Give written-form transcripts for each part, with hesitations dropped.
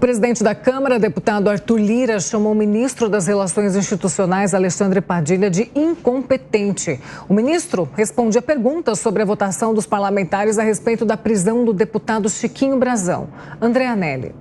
presidente da Câmara, deputado Arthur Lira, chamou o ministro das Relações Institucionais, Alexandre Padilha, de incompetente. O ministro respondia perguntas sobre a votação dos parlamentares a respeito da prisão do deputado Chiquinho Brazão. André Anelli.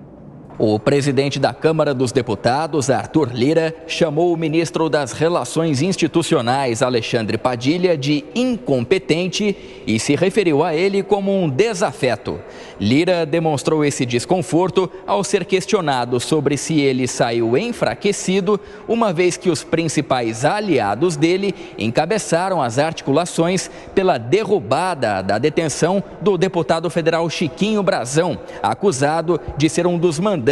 O presidente da Câmara dos Deputados, Arthur Lira, chamou o ministro das Relações Institucionais, Alexandre Padilha, de incompetente e se referiu a ele como um desafeto. Lira demonstrou esse desconforto ao ser questionado sobre se ele saiu enfraquecido, uma vez que os principais aliados dele encabeçaram as articulações pela derrubada da detenção do deputado federal Chiquinho Brazão, acusado de ser um dos mandantes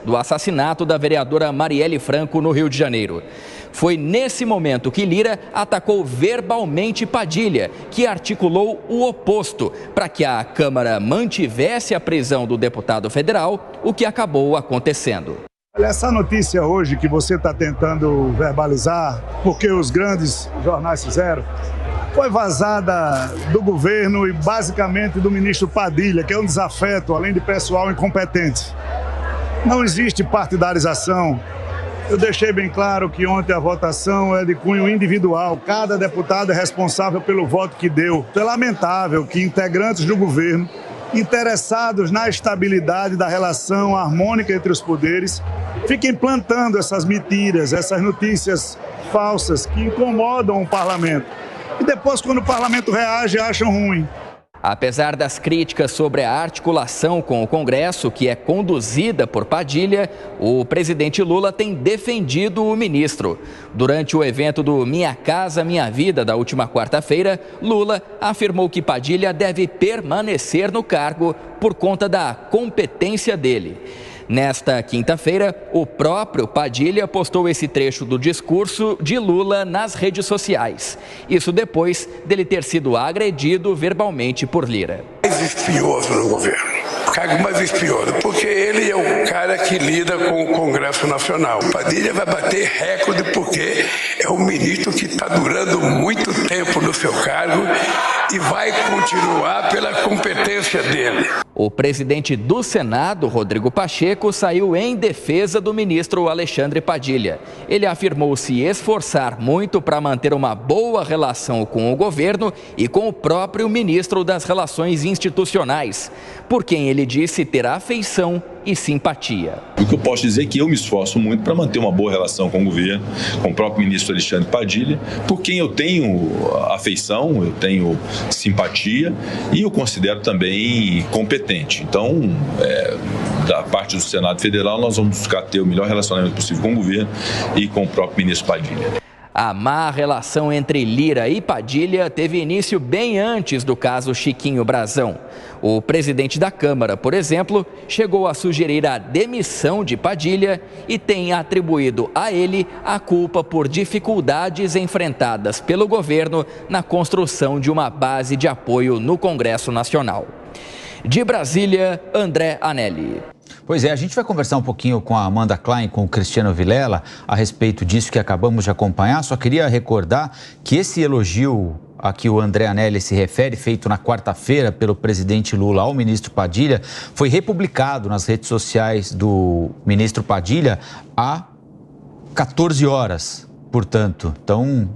do assassinato da vereadora Marielle Franco no Rio de Janeiro. Foi nesse momento que Lira atacou verbalmente Padilha, que articulou o oposto para que a Câmara mantivesse a prisão do deputado federal, o que acabou acontecendo. Olha, essa notícia hoje que você está tentando verbalizar, porque os grandes jornais fizeram, foi vazada do governo e basicamente do ministro Padilha, que é um desafeto, além de pessoal incompetente. Não existe partidarização. Eu deixei bem claro que ontem a votação é de cunho individual. Cada deputado é responsável pelo voto que deu. É lamentável que integrantes do governo, interessados na estabilidade da relação harmônica entre os poderes, fiquem plantando essas mentiras, essas notícias falsas que incomodam o parlamento. E depois, quando o parlamento reage, acham ruim. Apesar das críticas sobre a articulação com o Congresso, que é conduzida por Padilha, o presidente Lula tem defendido o ministro. Durante o evento do Minha Casa Minha Vida da última quarta-feira, Lula afirmou que Padilha deve permanecer no cargo por conta da competência dele. Nesta quinta-feira, o próprio Padilha postou esse trecho do discurso de Lula nas redes sociais. Isso depois dele ter sido agredido verbalmente por Lira. Mais espinhoso no governo. O cargo mais espinhoso, porque ele é o cara que lida com o Congresso Nacional. Padilha vai bater recorde porque é um ministro que está durando muito tempo no seu cargo e vai continuar pela competência dele. O presidente do Senado, Rodrigo Pacheco, saiu em defesa do ministro Alexandre Padilha. Ele afirmou se esforçar muito para manter uma boa relação com o governo e com o próprio ministro das Relações Institucionais, por quem ele disse ter afeição e simpatia. O que eu posso dizer é que eu me esforço muito para manter uma boa relação com o governo, com o próprio ministro Alexandre Padilha, por quem eu tenho afeição, eu tenho simpatia e eu considero também competente. Então, da parte do Senado Federal, nós vamos buscar ter o melhor relacionamento possível com o governo e com o próprio ministro Padilha. A má relação entre Lira e Padilha teve início bem antes do caso Chiquinho Brazão. O presidente da Câmara, por exemplo, chegou a sugerir a demissão de Padilha e tem atribuído a ele a culpa por dificuldades enfrentadas pelo governo na construção de uma base de apoio no Congresso Nacional. De Brasília, André Anelli. Pois é, a gente vai conversar um pouquinho com a Amanda Klein, com o Cristiano Vilela, a respeito disso que acabamos de acompanhar. Só queria recordar que esse elogio a que o André Anelli se refere, feito na quarta-feira pelo presidente Lula ao ministro Padilha, foi republicado nas redes sociais do ministro Padilha há 14 horas, portanto. Então,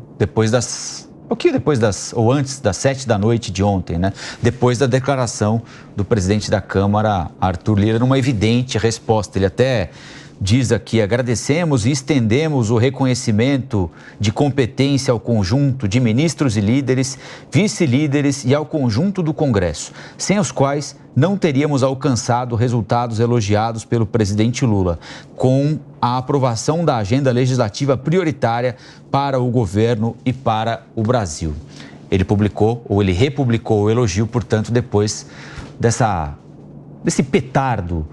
ou antes das 7 da noite de ontem, né? Depois da declaração do presidente da Câmara, Arthur Lira, numa evidente resposta. Ele até diz aqui: agradecemos e estendemos o reconhecimento de competência ao conjunto de ministros e líderes, vice-líderes e ao conjunto do Congresso, sem os quais não teríamos alcançado resultados elogiados pelo presidente Lula, com a aprovação da agenda legislativa prioritária para o governo e para o Brasil. Ele republicou o elogio, portanto, depois desse petardo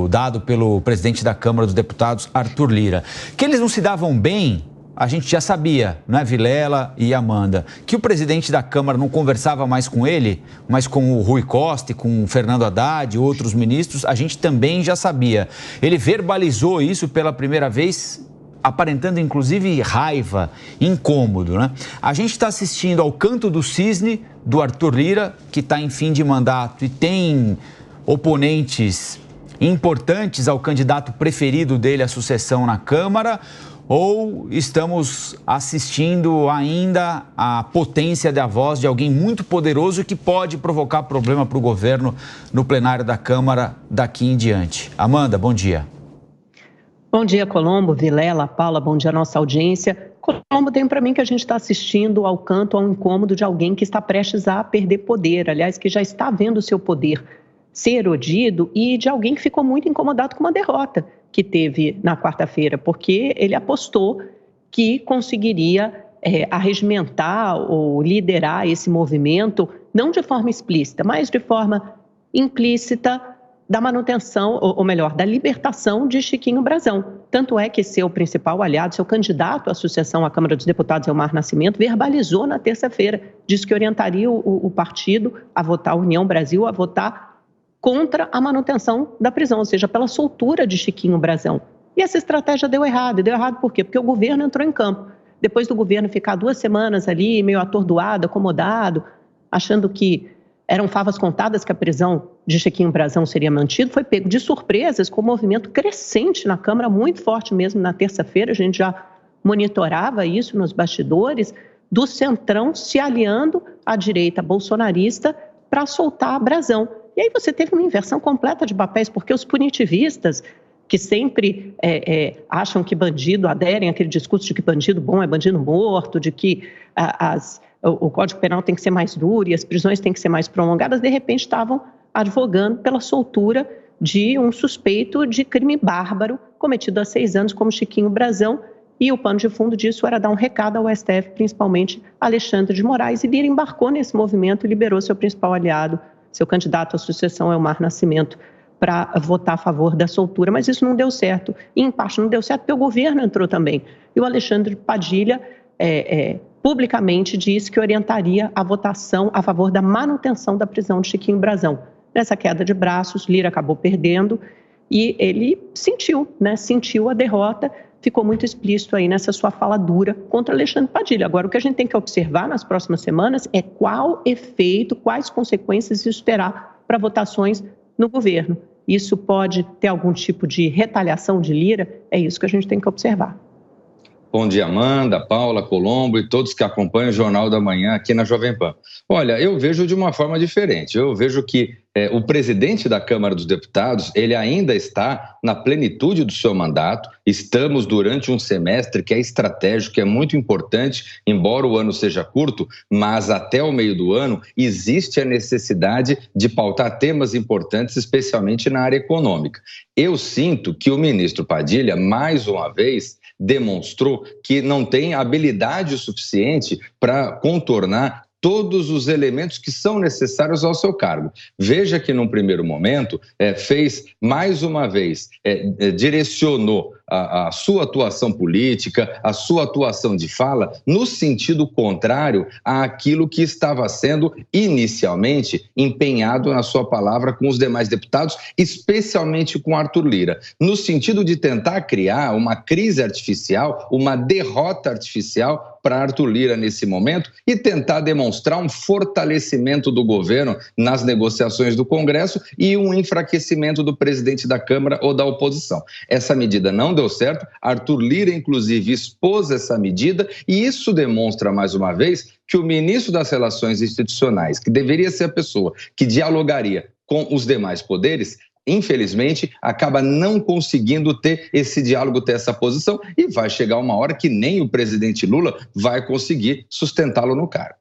dado pelo presidente da Câmara dos Deputados, Arthur Lira. Que eles não se davam bem, a gente já sabia, né, Vilela e Amanda? Que o presidente da Câmara não conversava mais com ele, mas com o Rui Costa e com o Fernando Haddad e outros ministros, a gente também já sabia. Ele verbalizou isso pela primeira vez, aparentando inclusive raiva, incômodo, né? A gente está assistindo ao canto do cisne do Arthur Lira, que está em fim de mandato e tem oponentes importantes ao candidato preferido dele à sucessão na Câmara? Ou estamos assistindo ainda à potência da voz de alguém muito poderoso que pode provocar problema para o governo no plenário da Câmara daqui em diante? Amanda, bom dia. Bom dia, Colombo, Vilela, Paula, bom dia à nossa audiência. Colombo, tem para mim que a gente está assistindo ao canto, ao incômodo de alguém que está prestes a perder poder, aliás, que já está vendo o seu poder ser erodido, e de alguém que ficou muito incomodado com uma derrota que teve na quarta-feira, porque ele apostou que conseguiria arregimentar ou liderar esse movimento, não de forma explícita, mas de forma implícita, da manutenção, ou melhor, da libertação de Chiquinho Brazão. Tanto é que seu principal aliado, seu candidato à sucessão à Câmara dos Deputados, Elmar Nascimento, verbalizou na terça-feira, disse que orientaria o partido a votar, a União Brasil, a votar contra a manutenção da prisão, ou seja, pela soltura de Chiquinho Brazão. E essa estratégia deu errado. E deu errado por quê? Porque o governo entrou em campo. Depois do governo ficar 2 semanas ali, meio atordoado, acomodado, achando que eram favas contadas que a prisão de Chiquinho Brazão seria mantida, foi pego de surpresas com um movimento crescente na Câmara, muito forte mesmo na terça-feira. A gente já monitorava isso nos bastidores, do Centrão se aliando à direita bolsonarista para soltar Brazão. E aí você teve uma inversão completa de papéis, porque os punitivistas, que sempre acham que bandido, aderem àquele discurso de que bandido bom é bandido morto, de que o Código Penal tem que ser mais duro e as prisões têm que ser mais prolongadas, de repente estavam advogando pela soltura de um suspeito de crime bárbaro cometido há 6 anos, como Chiquinho Brazão, e o pano de fundo disso era dar um recado ao STF, principalmente Alexandre de Moraes, e Lira embarcou nesse movimento e liberou seu principal aliado, seu candidato à sucessão, Elmar Nascimento, para votar a favor da soltura, mas isso não deu certo. E, em parte, não deu certo porque o governo entrou também. E o Alexandre Padilha publicamente disse que orientaria a votação a favor da manutenção da prisão de Chiquinho Brazão. Nessa queda de braços, Lira acabou perdendo e ele sentiu a derrota, ficou muito explícito aí nessa sua fala dura contra Alexandre Padilha. Agora, o que a gente tem que observar nas próximas semanas é qual efeito, quais consequências isso terá para votações no governo. Isso pode ter algum tipo de retaliação de Lira? É isso que a gente tem que observar. Bom dia, Amanda, Paula, Colombo e todos que acompanham o Jornal da Manhã aqui na Jovem Pan. Olha, eu vejo de uma forma diferente. Eu vejo que o presidente da Câmara dos Deputados, ele ainda está na plenitude do seu mandato. Estamos durante um semestre que é estratégico, que é muito importante, embora o ano seja curto, mas até o meio do ano existe a necessidade de pautar temas importantes, especialmente na área econômica. Eu sinto que o ministro Padilha, mais uma vez, demonstrou que não tem habilidade suficiente para contornar todos os elementos que são necessários ao seu cargo. Veja que, num primeiro momento, fez, mais uma vez, direcionou a sua atuação política, a sua atuação de fala, no sentido contrário àquilo que estava sendo inicialmente empenhado na sua palavra com os demais deputados, especialmente com Arthur Lira, no sentido de tentar criar uma crise artificial, uma derrota artificial para Arthur Lira nesse momento e tentar demonstrar um fortalecimento do governo nas negociações do Congresso e um enfraquecimento do presidente da Câmara ou da oposição. Essa medida não deu certo, Arthur Lira, inclusive, expôs essa medida e isso demonstra, mais uma vez, que o ministro das Relações Institucionais, que deveria ser a pessoa que dialogaria com os demais poderes, infelizmente, acaba não conseguindo ter esse diálogo, ter essa posição, e vai chegar uma hora que nem o presidente Lula vai conseguir sustentá-lo no cargo.